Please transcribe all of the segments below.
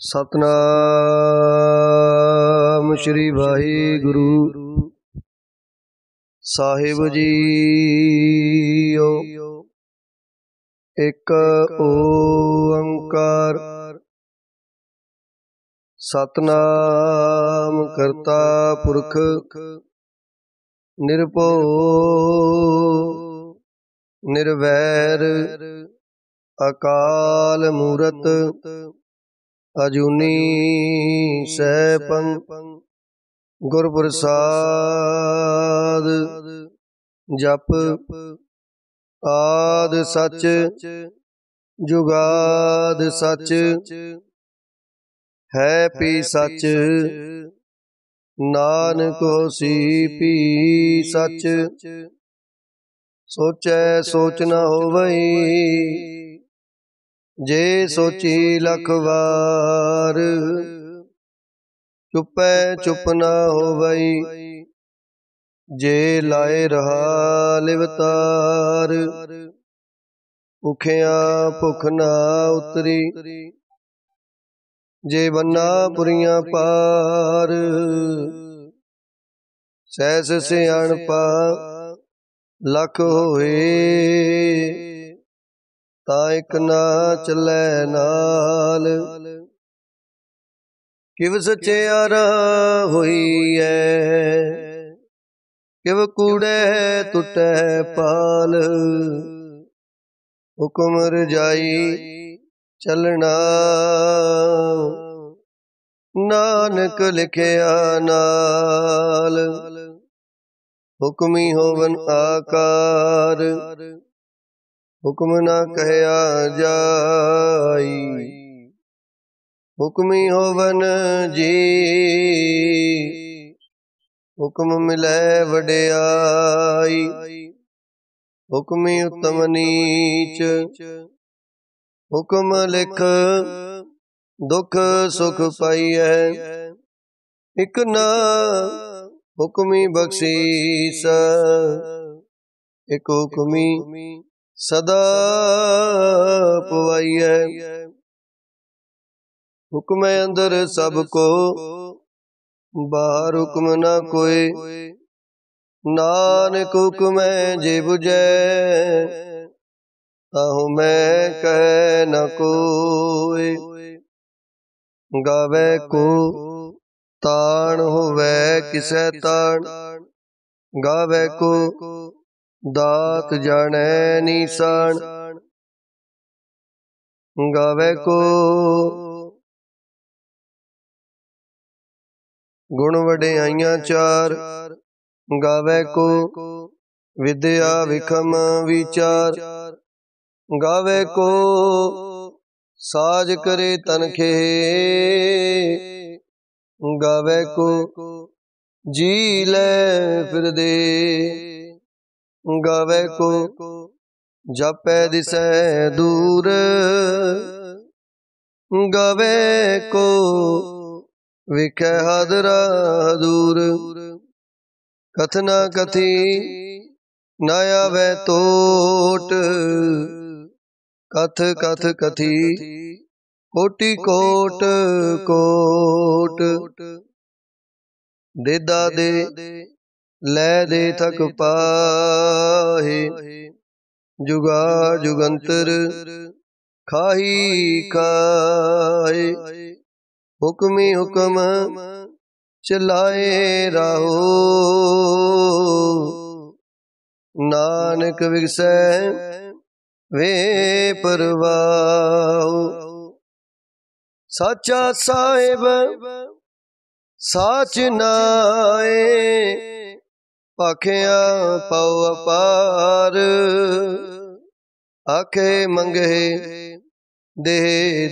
सतनाम श्री वाहिगुरु साहिब जीओ। एक ओंकार सतनाम करता पुरख निर्भओ निर्वैर अकाल मूरत अजूनी सैभं गुर प्रसाद। जप आद सच जुगाद सच है पी सच नानक होसी पी सच। सोचै सोच न होवई जे सोची लख वार। चुपै चुप न होवई जे लाए रहा लिवतार। भुखिया भुख न उतरी जे बन्ना पुरियां पार। सहस सियाणपा लख होए तां इक ना चलै नाल। किव सचियारा होईऐ किव कूड़े टुटै पाल। हुक्म रजाई चलना नानक लिखिया नाल। हुक्मी होवन आकार हुक्म न कहया जाई। हुक्मी होवन जी हुक्म मिलै वड्याई। हुक्मी उत्तम नीच हुक्म लिख दुख सुख पाईऐ। इक ना हुक्मी बख्शीस इक हुक्मी सदा पवाईऐ। हुक्म अंदर सब को बाहर हुक्म न कोई। नानक हुक्म जे बुझै ताहु मैं कह न कोई। गावे को ताण होवै किसै ताण गावे को दात जाने निशान। गावे को गुण वड्याइयां चार गावे को विद्या विखम विचार। गावे को साज करे तनखे गावे को जी ले फिर दे। गावे को जापै दिसै दूर गावे को विखै हादरा दूर। कथना कथी न आवे तोट कथ कथ कथी कोटि कोट कोट। देदा दे लै दे थक पाहे जुगा जुगंतर खाही खाए। हुक्मी हुक्म चलाए राहो नानक विगसै वे परवाहो। साचा साहिब साच नाए पाखिया पाओ अपार। आखे मंगे दे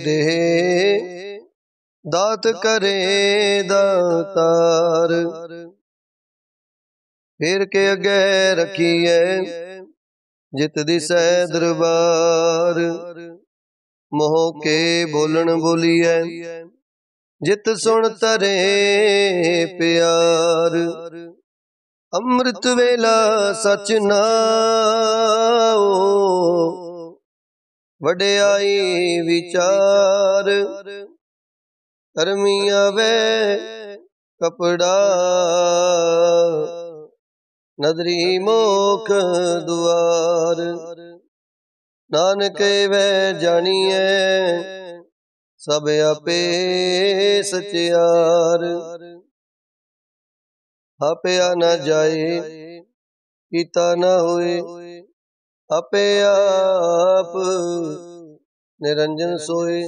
दे दात करे दातार। फिर के अगे रखिए जित दिसै दरबार। मोह के बोलन बोलिए जित सुन तरे प्यार। अमृत वेला सच नाओ वड्याई विचार। धर्मी आवे कपड़ा नदरी मोख दुआर। नानक वह जानिए सब आपे सचियार। आपे न जाए कीता न होए आपे आप निरंजन सोए।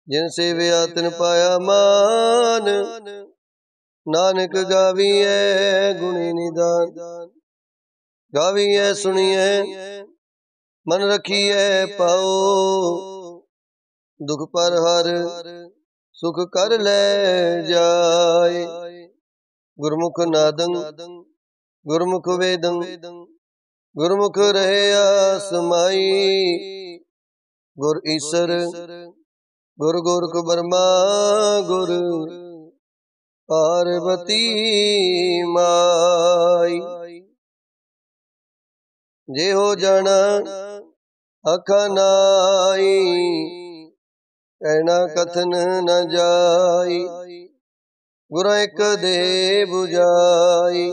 जिन सेविया तिन पाया मान नानक गावीए गुणी निदान। गावीए सुनिए मन रखिए पाओ दुख पर हर सुख कर ले जाए। गुरमुख नादं गुरमुख वेदं गुरमुख रहे समाई। गुर ईश्वर गुर गोरख बर्मा गुर पार्वती माई। जे हो जाना अखनाई कहना कथन न जाई। गुर एक दे बुझाई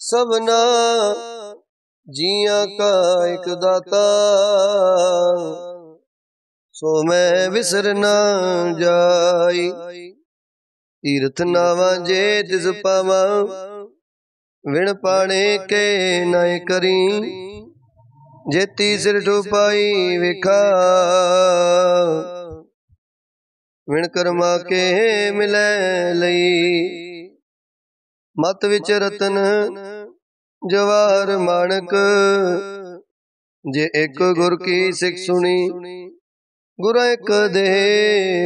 सबना जिया का एक दाता। सो मैं विसर न जाई। तीर्थ नावा जे तिस पावा विण पाने के नय करी। जेती सिर ठुपाई विखा विण कर्मा के मिलै लई। मत विच रतन जवाहर माणक जे एक गुर की सिख सुनी। गुर एक दे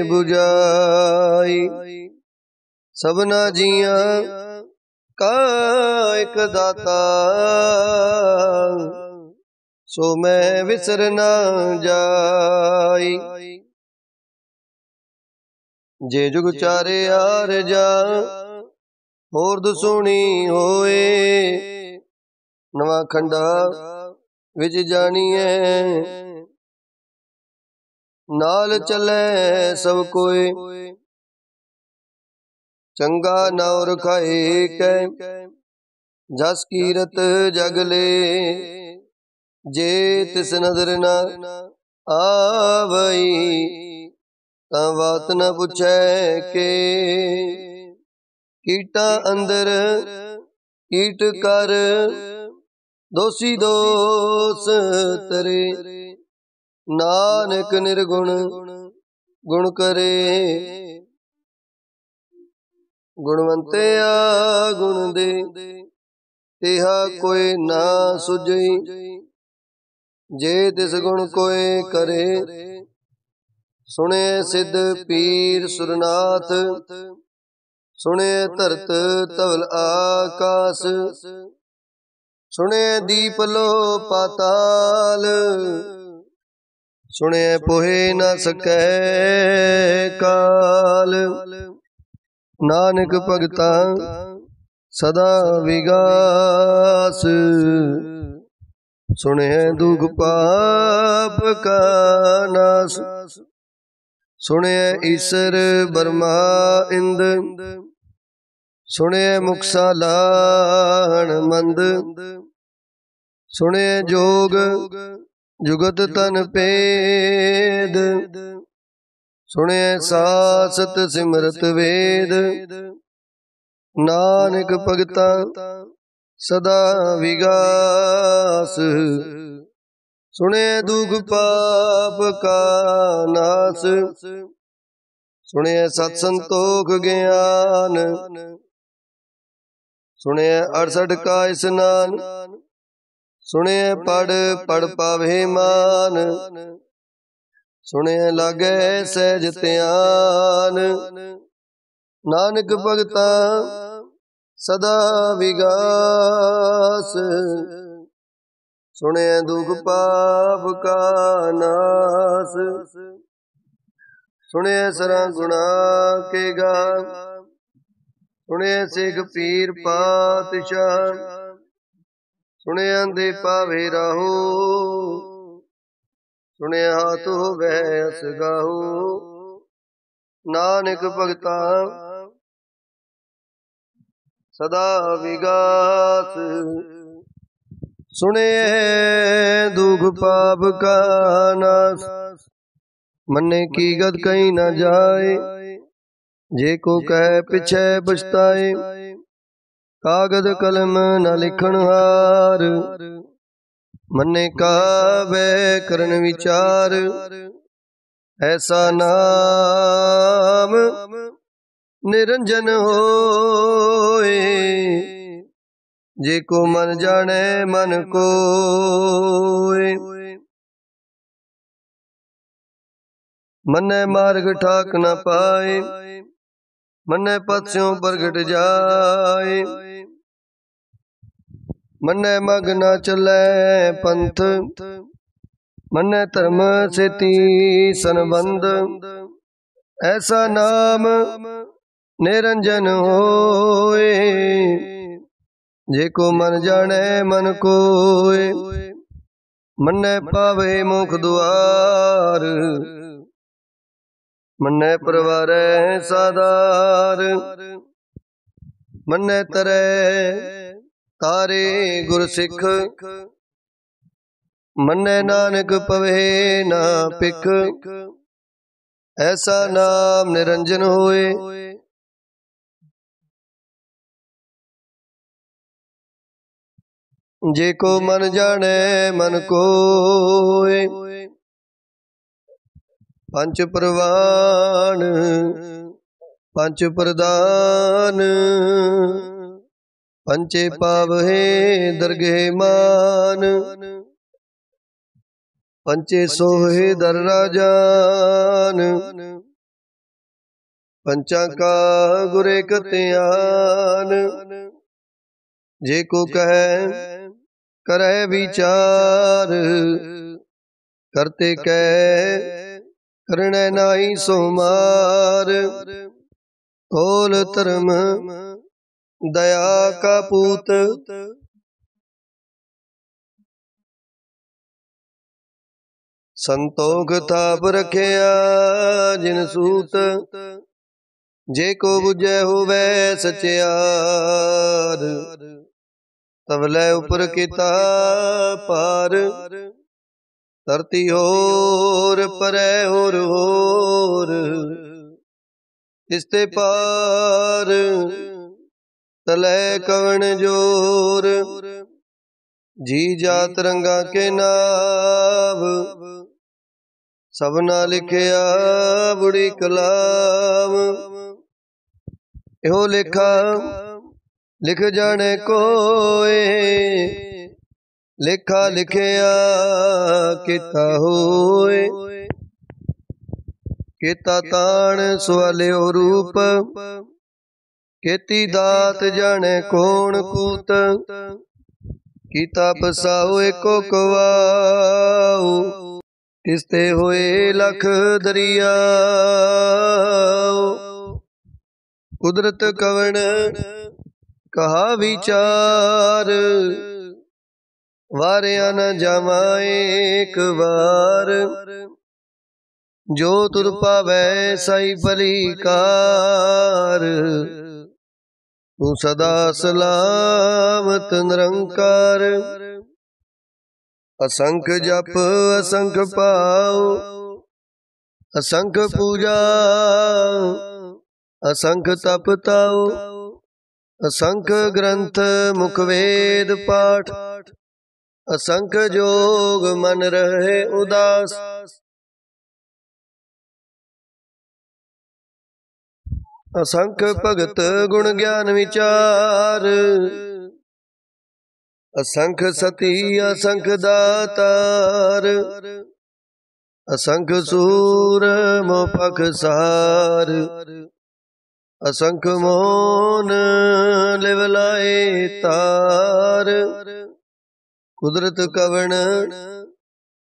बुझाई सबना जिया का एक दाता। सो मैं विसर न जाई। जे जुग चारे यार जा होर दुसुनी होए। नवा खंडा विच जानिए नाल चले सब कोई। चंगा नौर खाए कै जस कीरत जगले। जे तिस नजर न आवई ता बात न पूछे के। कीटा अंदर कीट कर दोषी दोष तरे। नानक निर्गुण गुण करे गुणवंते आ गुण दे। तेहा कोई ना सुझई जे तिस गुण कोई करे। सुने सिद्ध पीर सुरनाथ सुने धरत धवल आकाश। सुने दीप लो पाताल सुने पोहे न सकै काल। नानक भगता सदा विगास सुने दुख पाप का नाश। सुने ईश्वर ब्रह्मा इंद सुने मुक्सा लाहण मंद। सुने जोग जुगत तन पेद सुने सासत सिमरत वेद। नानक भगता सदा विगास सुने दुख पाप का नाश। सुने सत संतोख ज्ञान सुने 68 का स्नान। सुने पढ़ पढ़ पावे मान सुने लागे सहज त्यान। नानक भगता सदा विगास सुने दुख पाप का नाश। सुने सरा गुणा के गान सुने सिख पीर पातशाह। सुने अंधे पावे राहो सुने हाथ हो वह असगाहो। नानक भगता सदा विगास। सुने दुख पाप का नाश, मन्ने की गत कहीं न जाए। जे को कह पिछे पछताए, कागद कलम न लिखण हार। मन्ने का वे करन विचार, ऐसा नाम निरंजन होए। जे को मन जाने मन कोय, मन्ने मार्ग ठाक न पाए। मन्ने पथ्यों प्रगट जाए, मन्ने मग न चले पंथ। मन्ने धर्म सेती संबंध, ऐसा नाम निरंजन होए। जे को मन जाने मन कोय, मन्ने पावे मुख द्वार। मन्ने परवारे साधार, मन्ने तरे तारे गुर सिख। मन्ने नानक पवे ना पिख, ऐसा नाम निरंजन होए। जे को मन जाने मन कोय, पंच प्रवान पंच प्रदान। पंचे पावहे दरगे मान, पंचे सोहे दर राजान। पंचा का गुरे कत्यान, जे को कहे करे विचार। करते कह करने नाई सोमार, तोल धर्म दया का पूत। संतोख थाप रखिया जिन सूत, जे को बुझे होवे सचियार। तबले उपर किता पार, धरती होर परे होर। तिसते पार तले कवन जोर। जी जात रंगा के नाव, सबना लिखिया बुढ़ी कलाम। यो लिखा लिख जाने कोय, लेखा लिखिया किता होए। केता ताण सवालियो रूप, केती दात जाने कौन कूत। कीता पसाओ एको कवाऊ, किसते होए लख दरिया। कुदरत कवन कहा विचार, वारिया न जावा एक बार। जो तुर पावे साई भलीकार, तू सदा सलामत निरंकार। असंख जप असंख पाओ, असंख पूजा असंख तप ताओ। असंख ग्रंथ मुख वेद पाठ, असंख जोग मन रहे उदास। असंख भगत गुण ज्ञान विचार, असंख सती असंख दातार। असंख सूर मोपख सार, असंख मोन लिवलाए तार। कुदरत कवन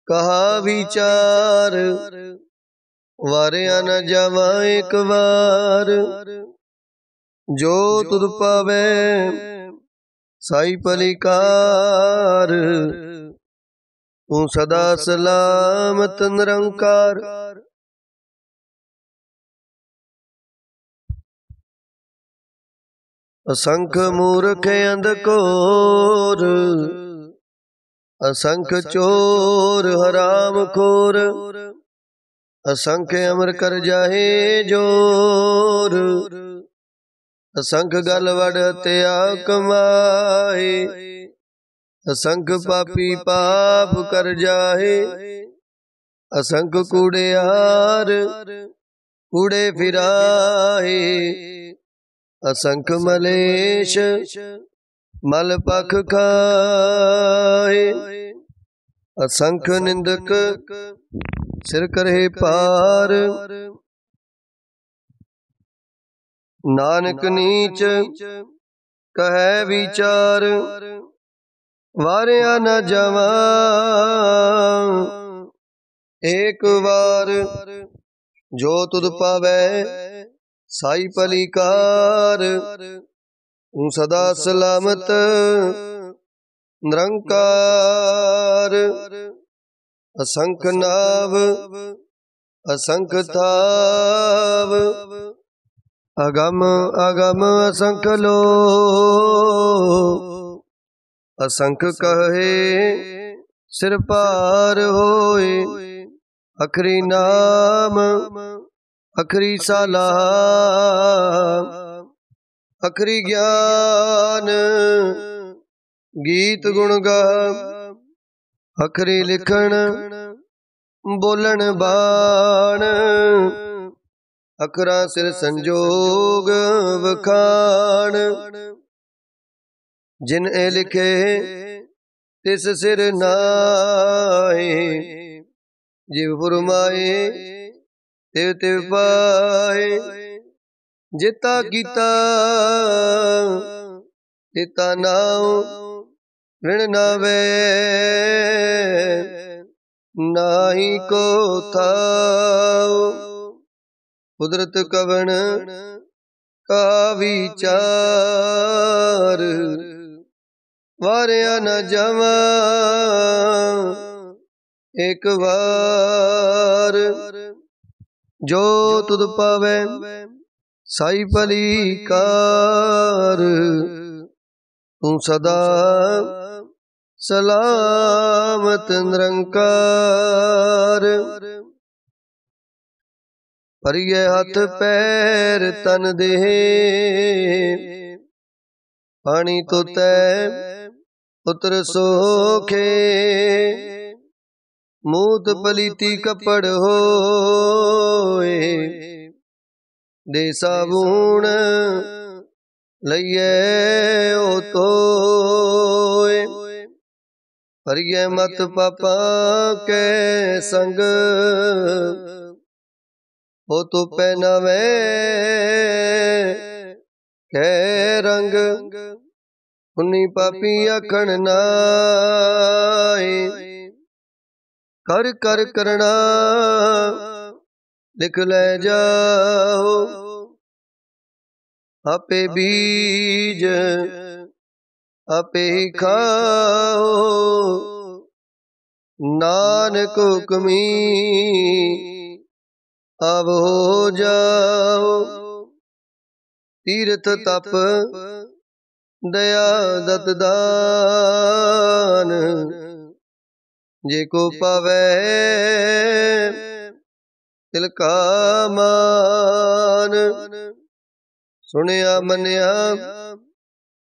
कहा विचार, वारिया न जावा एक बार। जो तुर पावे साई पलिकार, तू सदा सलामत निरंकार। असंख मूर्ख अंधकोर, असंख चोर हराम खोर, असंख्य अमर कर जाहे जोर, असंख गल वड हत्या कमाए, असंख पापी पाप कर जाहे, असंख कूड़ेहार कूड़े फिराए, असंख मलेश मल पख खाए, असंख निंदक सिर करे पार, नानक नीच कहे विचार, वारिया न जावा एक बार, जो तुद पावै साई पलीकार, तू सदा सलामत निरंकार, असंख नाव असंख थाव, अगम अगम असंख लो, असंख कहे सिर पार होए, अखरी नाम अखरी सलाह, अखरी ज्ञान गीत गुण गा, अखरी लिखण बोलन बाण, अखरा सिर संजोग वखाण, जिन ए लिखे तिस सिर नाए, जिव फुरमाए तिव तिव पाए, जिता कीता तिता नाउ ऋण नावे, नाही को थाओ, कुदरत कवण का विचार, वारिया न जावा एक बार, जो तुद पावे साई पलीकार, तू सदा सलामत निरंकार, परिये हथ पैर तन दे, पानी तो तै उतर सोखे, मूत पलीती कपड़ होए, दे साबून लइए ओ तोए, परिये मत पापा के संग, हो तो पहनावे कै रंग, उन्नी पापी अखण नाए, कर कर करना लिख ले जाओ, आपे बीज आपे ही खाओ, नानक हुक्मी अब हो जाओ, तीर्थ तप दया दत दान, जेको पावे तिलका मान, सुनिया मनिया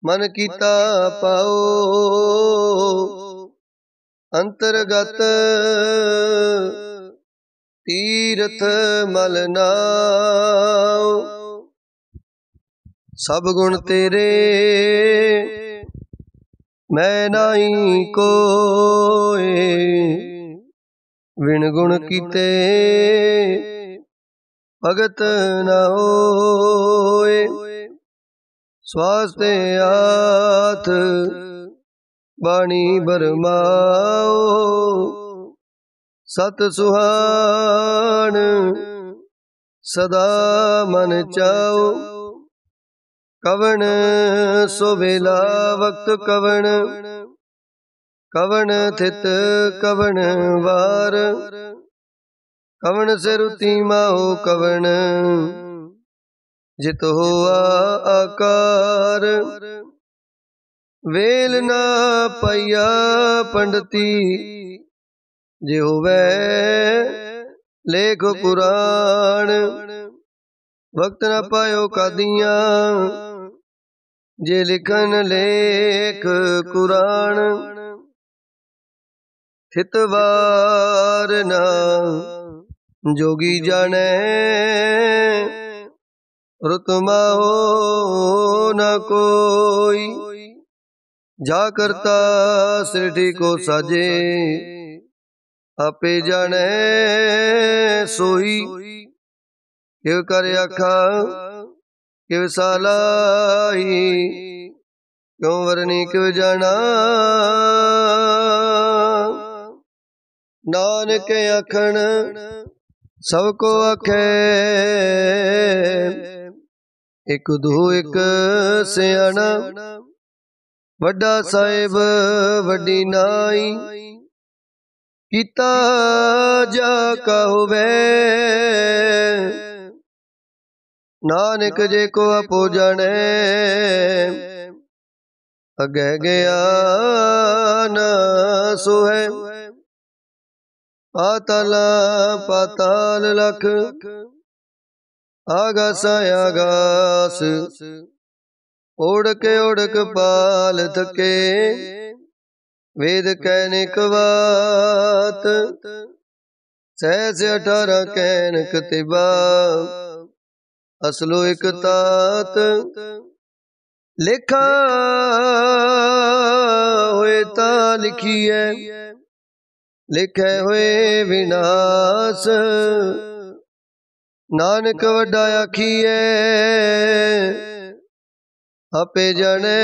मन कीता पाओ, अंतरगत तीर्थ मल नाओ, सब गुण तेरे मैं नाई कोए, विण गुण कीते भगत न होए, स्वास्ते हाथ बाणी बरमाओ, सत सुहान सदा मन चाओ, कवन सुबेला वक्त कवन, कवन थित कवन वार, कवन से रुति माओ कवन जित हुआ आकार, वेल ना पाइया पंडती, जे होवे लेख पुराण, वक्त न पायो कादियां, जे लिखन लेख कुरान, थितवार ना जोगी जाने, रुतमा हो न कोई, जा करता सृष्टि को साजे, आपे जाने सोई, क्यों कर आखा क्यों सालाई, क्यों वरनी क्यों जाना, नानक आखन सबको आखे, एक दू एक सियाणा, वड्डा साहिब वड्डी नाई, कीता जा का होवे, नानक जे को आपो जाने, अगे गया न सोहे, पाताल पाताल लख, आगास आगास, ओढ़क पाल थके, वेद कैनिक बात, सहस 18 कैन कतिबा, असलो एक तात, लिखा होए ता लिखिए, लिखे हुए विनाश, नानक वड्डा आखिए, आपे जाने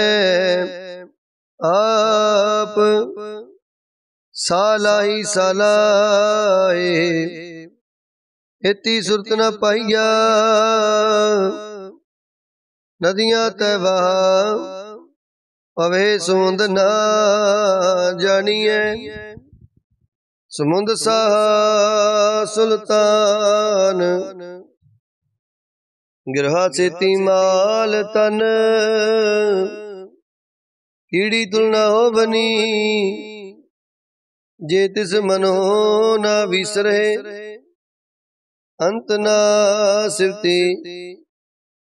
आप, साला ही सालाए, इतनी सुरत न पाइया, नदियां तैवा पवे समुंद ना जानिए, समुंद सा सुल्तान, गिरहा सेती माल तन, कीड़ी तुलना हो बनी, जे तिस मनो ना विसरे, अंत ना सिवती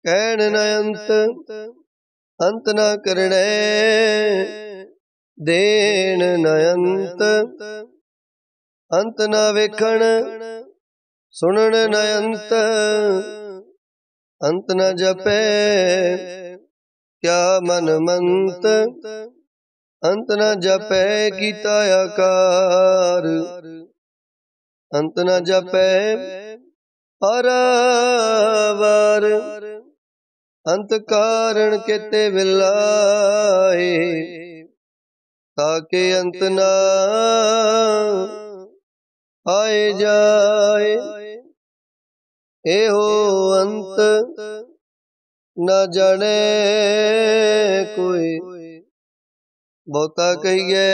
कहन न अंत, अंत न करणे देन न अंत, अंत न वेखण सुनन न अंत, अंत न जपे क्या मन मंत, अंत न जपे कीता आकार, अंत न जपे पारावार, अंत कारण केते विलाए, ताके अंत ना आए जाए, एहो अंत न जाने कोई, बहुता कहिए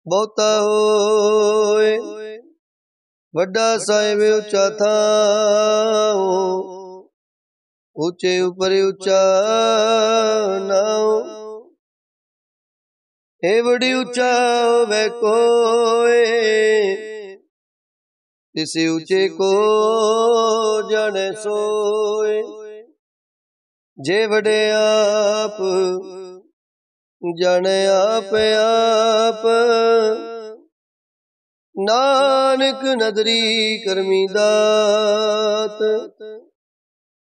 बहुता होए, वड्डा साहिब ऊंचा था, ऊंचे ऊपर ऊंचा नाओ, ए बड़ी ऊंचा होवे कोई, इसी ऊंचे को जाने सोए, जे बड़े आप जाने आप आप, नानक नदरी करमी दात,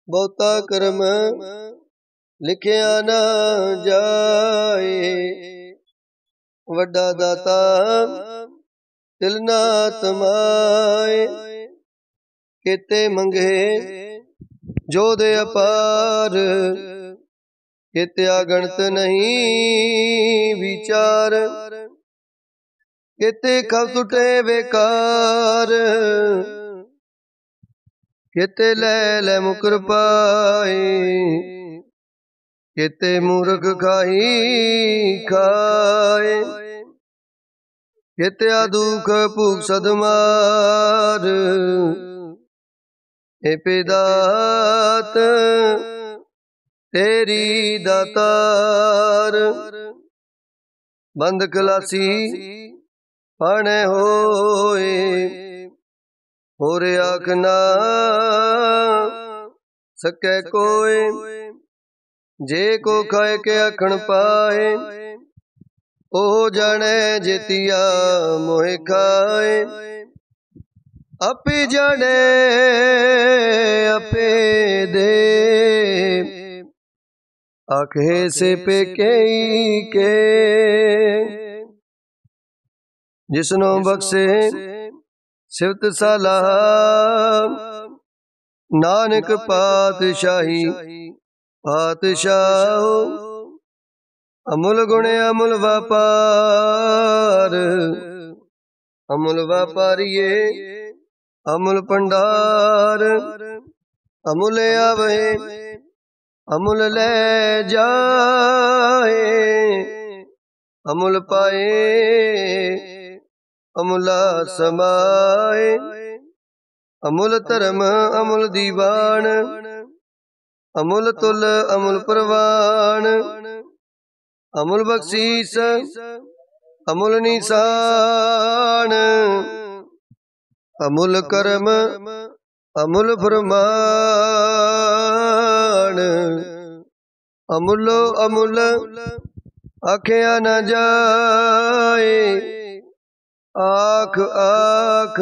बहुता कर्म लिखिया न जाए, वड्डा दाता तिल ना तमाए, केते मंगे जो दे अपार, केते अगणत नहीं विचार, केते खब टूटे बेकार, केते ले मुकर पाए, केते मूर्ख खाई खाए, केते दुख भूख सदमार, हे पिदात तेरी दातार, बंद खलासी पाने होए, होरे आख ना सके कोई, जे को खाए के अखण पाए, ओ जाने जेतिया मोहे खाए, अपे जाने अपे दे, आखे से पे कई के, जिसनो बख्शे सिवत साला, नानक पातशाही पातशाह, अमुल गुण अमुल व्यापार, अमुल व्यापारिये अमुल भंडार, अमुल आवे अमुल ले जाए, अमुल पाए अमुला समाए, अमुल धर्म अमुल दीवान, अमुल तुल अमुल प्रवान, अमुल बख्शीस अमुल निशान, अमुल कर्म अमुल फरमान, अमुलो अमुल आखिया न जाए, आख आख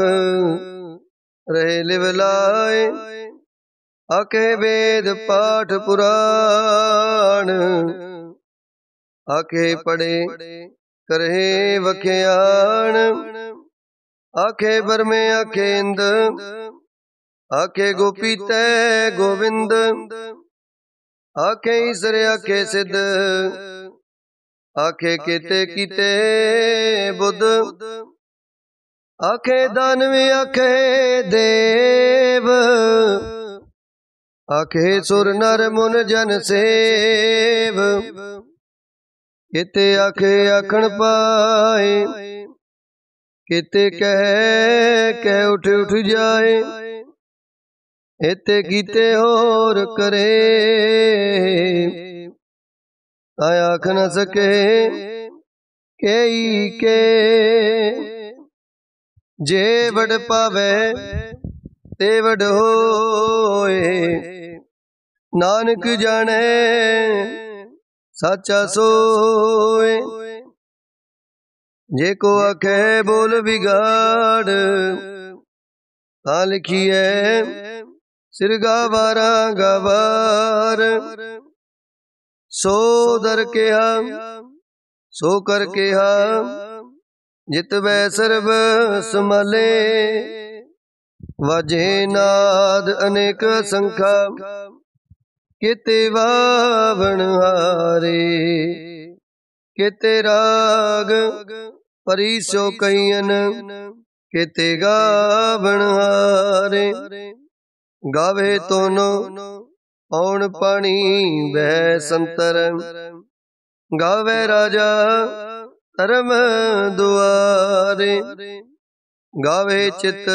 रहे लिवलाए, आखे वेद पाठ पुराण, आखे पढ़े करे वख्याण, आखे बरमे आखे इंद, आखे गोपी तय गोविंद, आखे ईसर आखे सिद्ध, आखे केते कीते बुद्ध, आखे दानवी आखे देव, आखे सुर नर मुन जन सेव, केते आखे आखण पाए, केते कह उठ उठ जाए, एते कीते और करे, ताय आख न सके केई के, जे वड पावे ते वड होए, नानक जाने साचा सोए, जे को आखे बोल बिगाड़, ता लिखिए सिर गावारा गावार, सो दर के हम सो कर के हम, जित वै सर्व समले, वाजे नाद अनेक संखा, केते वावण हारे, केते राग परिसो कईयन, केते गावण हारे, गावे तोनो पौन पानी वह संतर, गावे राजा धर्म दुआरे, गावे चित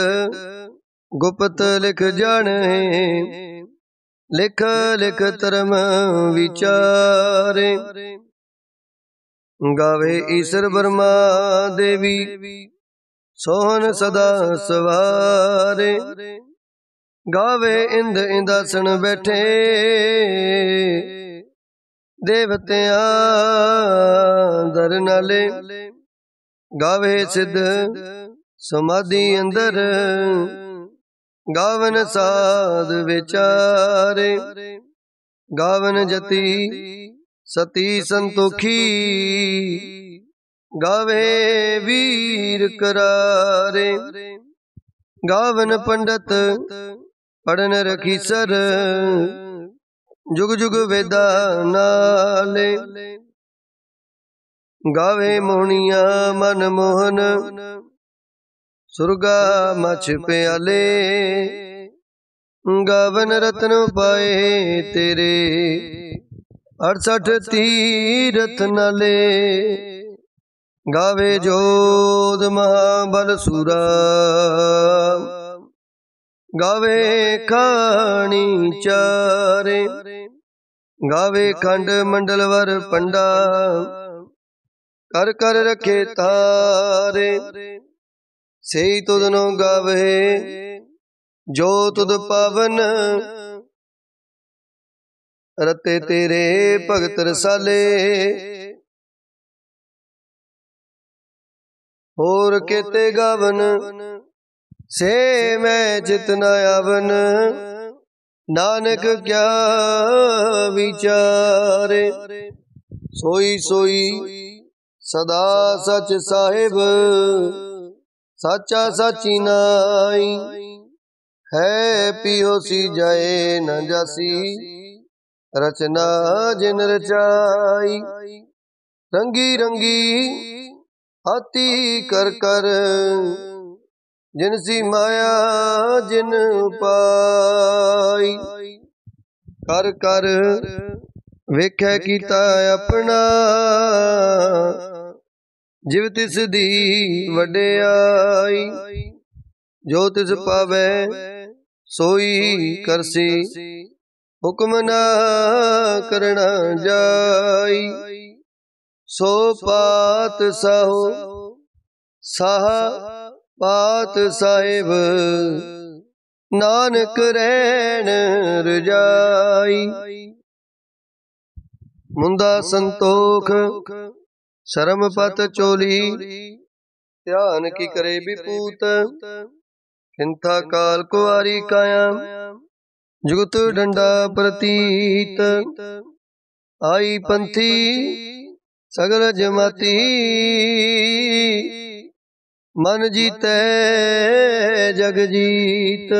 गुप्त लिख जाने, लिख लिख धर्म विचारे, गावे ईश्वर ब्रह्मा देवी सोहन सदा सवारे, गावे इंद इंदासन बैठे, देवतियां दर नाले, गावे सिद्ध समाधि अंदर, गावन साध विचारे, गावन जति सती संतोखी, गावे वीर करारे, गावन पंडित पढ़न रखी सर, जुग जुग वेदा नाले, गावे मोहनिया मन मोहन, सुरगा मछ प्याले, गावन रत्न पाए तेरे 68 तीरथ नाले, गावे जोध महाबल सूरा, गावे खानी चारे, गावे खंड मंडल वर पंडा, कर कर रखे तारे। सेई तुदनो गावे जो तुद पावन, रते तेरे भगत रसाले। होर केते गावन से मैं जितना आवन, नानक क्या विचारे। सोई सोई सदा सच साहिब, साचा साची नाई। है पियो सी जाए न जासी, रचना जिन रचाई। रंगी रंगी हाथी कर कर, जिनसी माया जिन पाई। कर कर वेख्या कीता अपना, जिव तिस दी वड्याई। जो तिस पावे सोई करसी, हुक्म ना करना जाई। सो पात साहो साह पात साहिब, नानक रहन रजाई। मुंदा संतोख शर्म पत चोली, ध्यान की करे विपूत। किंथा काल कुआरी काया, जुगत डंडा प्रतीत। आई पंथी सगल जमाती, मन जीते जग जीत।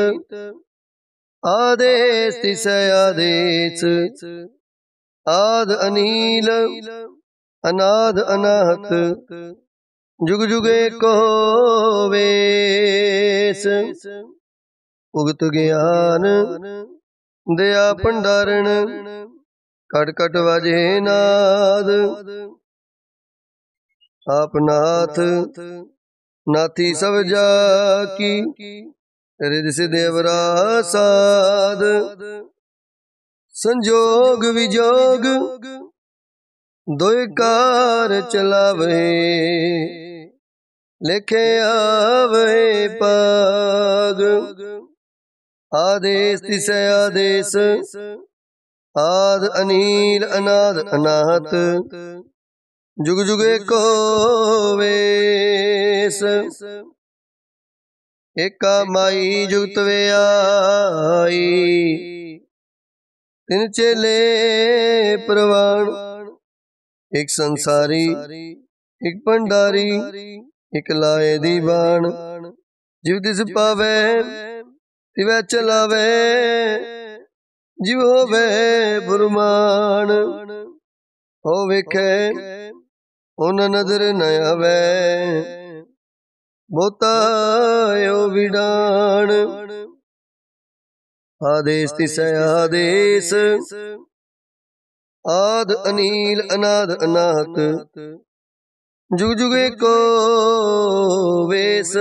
आदेश तिसै आदेश, आद अनील अनाद अनाहत। जुग जुग एको वेश, उगत ज्ञान दया भंडारण। कट कट वाजे नाद, आप नाथ नाथी सब जाकी। रिद सिदेवरा साध, संजोग विजोग दोय कार चलावे। लेखे आवे पाग, आदेश तिसै आदेश, आद अनील अनाद अनाहत। जुग जुग एको वेश, एका माई जुगत वे आई। तिन चेले प्रवाण, एक संसारी एक भंडारी, एक लाए दीवान। जिव तिस पावे तिवै चलावे, जिव होवे बुरमान। हो वेखे उन नजर न आवे, बोता यो विडान। आदेश तिसै आदेश, आद अनील अनाद अनाहत। जुग जुग एको वेश,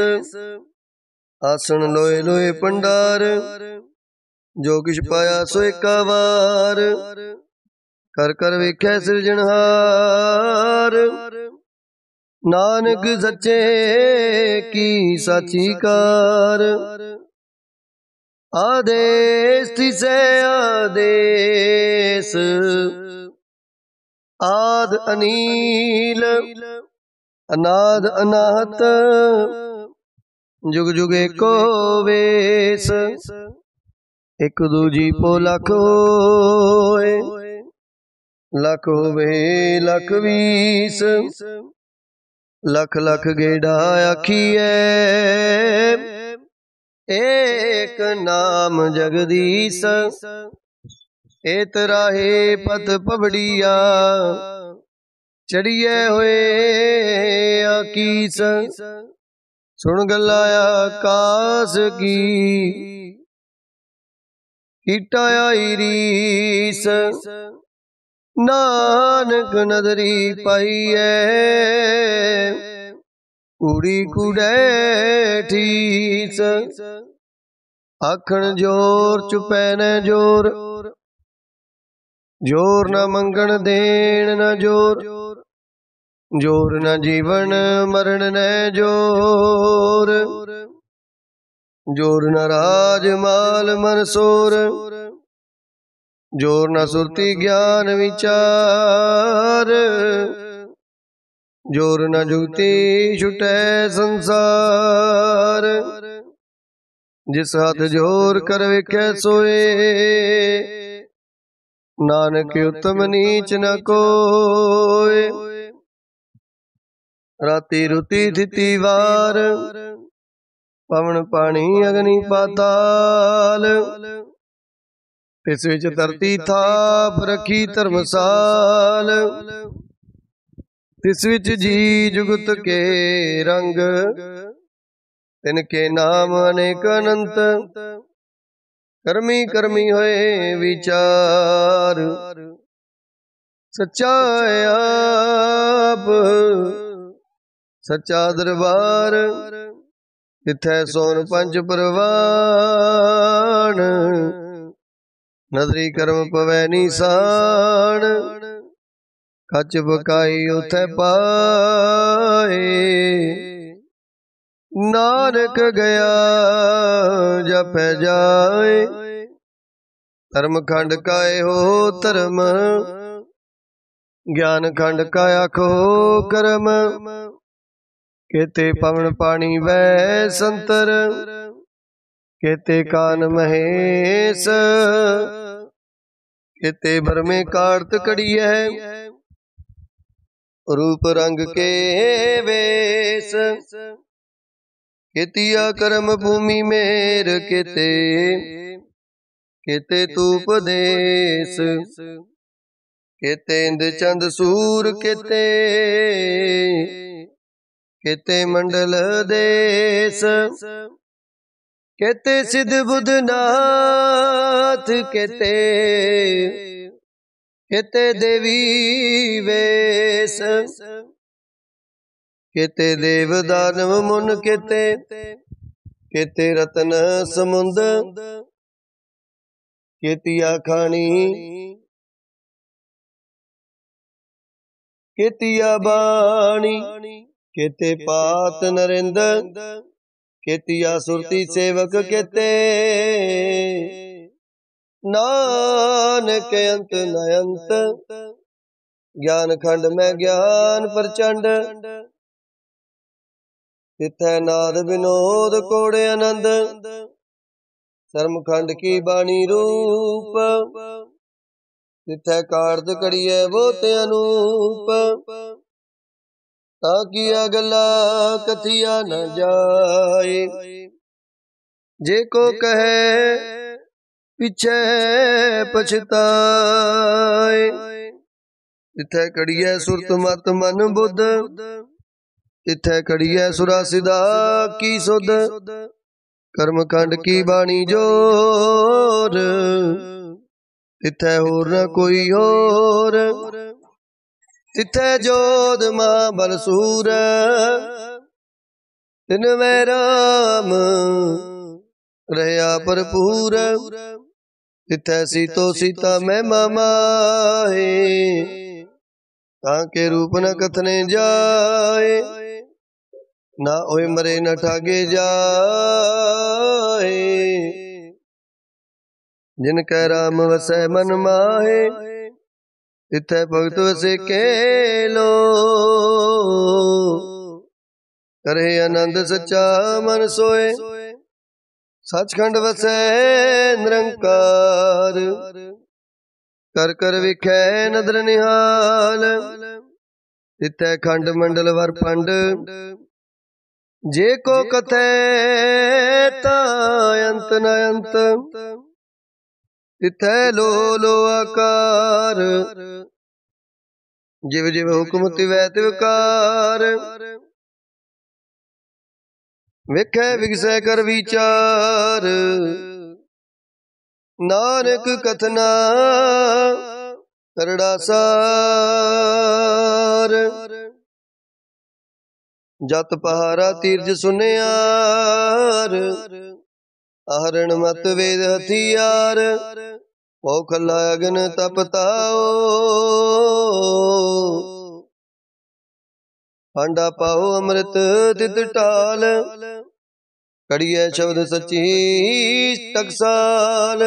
आसन लोए लोए भंडार। जो किश पाया सो एका वार, कर कर वेख्या सिरजनहार। नानक सच्चे की साची कार, आदेश तिसै आदेश, आद अनील अनाद अनाहत। जुग जुग एको वेश, एक दूजी पो लख होए। लख होवे लख बीस, लख लख गेड़ा आखिए। एक नाम जगदीश, एत राहे पत पबड़िया। चढ़िए होए आकीस, सुन गलाया कास की। कीटा आई रीस, नानक नदरी पाईए। कूड़ी कूड़े ठीस, आखण जोर चुपै न जोर, जोर न मंगण देण न जोर, जोर न जीवन मरण न जोर, जोर न राज माल मन सोर, जोर न सुरति ज्ञान विचार, जोर न जुगति छुटै संसार, जिस हाथ जोर कर विखे सोए, नानक उत्तम नीच न कोय। राति रुति थिति वार, पवन पानी अग्नि पाताल, तिस विच धरती थाप रखी धर्मसाल, तिस विच जी जुगत के रंग, तिनके नाम अनेक अनंत, कर्मी कर्मी होए विचार, सच्चा आप सच्चा दरबार, तिथै सोन पंच परवान, नदरी कर्म पवै निशान, कच बकाई उथै पाए, नानक गया जपै जाए। धर्म खंड काय हो धर्म, ज्ञान खंड का आखो कर्म, केते पवन पानी वै संतर, केते कान महेश, केते भरमे कार्त कड़ियै, रूप रंग के वेश, केतिया कर्म भूमि मेर, केते केते तूप देश, केते इंद चंद सूर, केते केते मंडल देश, केते सिद्ध बुध नाथ, केते केते देवी वेश, केते देव दानव मुन, केते केते रतन समुंद, केतिया खानी केतिया बाणी, केते पात नरेंद, केतिया सुरती सेवक, केते नानक अंत न अंत, ज्ञान खंड में ज्ञान प्रचंड, तिथै नाद विनोद कोड़े आनंद, धर्म खंड की बाणी रूप, तिथै कार्त करिए बोते अनूप, ताकिया गला कथिया न जाए, जे को कहे पीछे पछताए, तिथै कड़िए सुरत मत मन बुद्ध, तिथै कड़िए सुरा सिदा की सुध, कर्म कांड की बाणी जोर, तिथै होर न कोई और, तिथै जोध मां बल सूर, तिन में राम रहया भरपूर, तिथै सीतो सीता में मामाए, ताके रूप न कथने जाए, ना ओए मरे न ठागे जाए, जिनकै राम वसै मन माहे, तिथै भगत वसे केलो, करे आनंद सच्चा मन सोए, सचखंड वसै निरंकार, कर कर विखै नदर निहाल, तिथै खंड मंडल वर पंड, जे को कथै ता अंत न अंत, तिथै लो लो आकार, जिव जिव हुक्म तिवै तिवकार, विखै विगसै कर विचार, नानक कथना करड़ा सार, जत पहारा तीर्थ सुनियार, आहरण मत वेद हथियार, औखला अगन तपताओ। हांडा पाओ अमृत तित टाल, कड़िए शब्द सची टकसाल।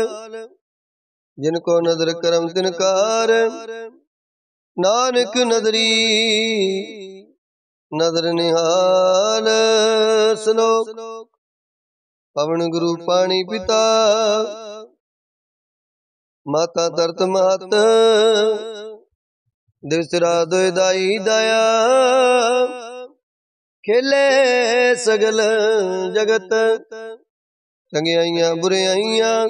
जिनको नदर करम तिनकार, नानक नदरी नदर निहाल। श्लोक। पवन गुरु पानी पिता, माता तरत महत। दिवसरा दाई दया, खेले सगल जगत। चंगियाइयां बुरियाइयां,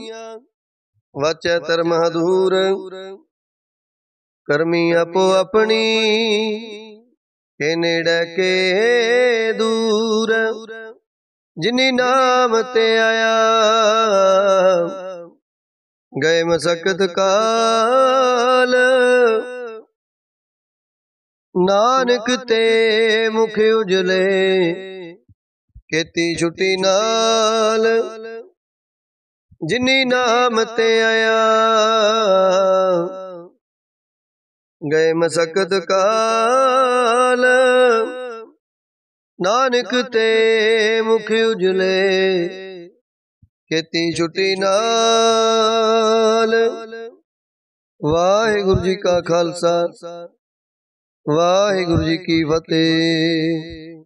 वाचे धर्म दूर। करमी अपो अपनी, के नेड़े के दूर। जिनी नाम ते आया, गए मसकत काल। नानक ते मुख उजले, खेती छुटी नाल। जिनी नाम ते आया, गए मसकत काल। नानक ते मुख उजले, खेती छुटी नाल। वाहिगुरु जी का खालसा, वाहिगुरु जी की फतेह।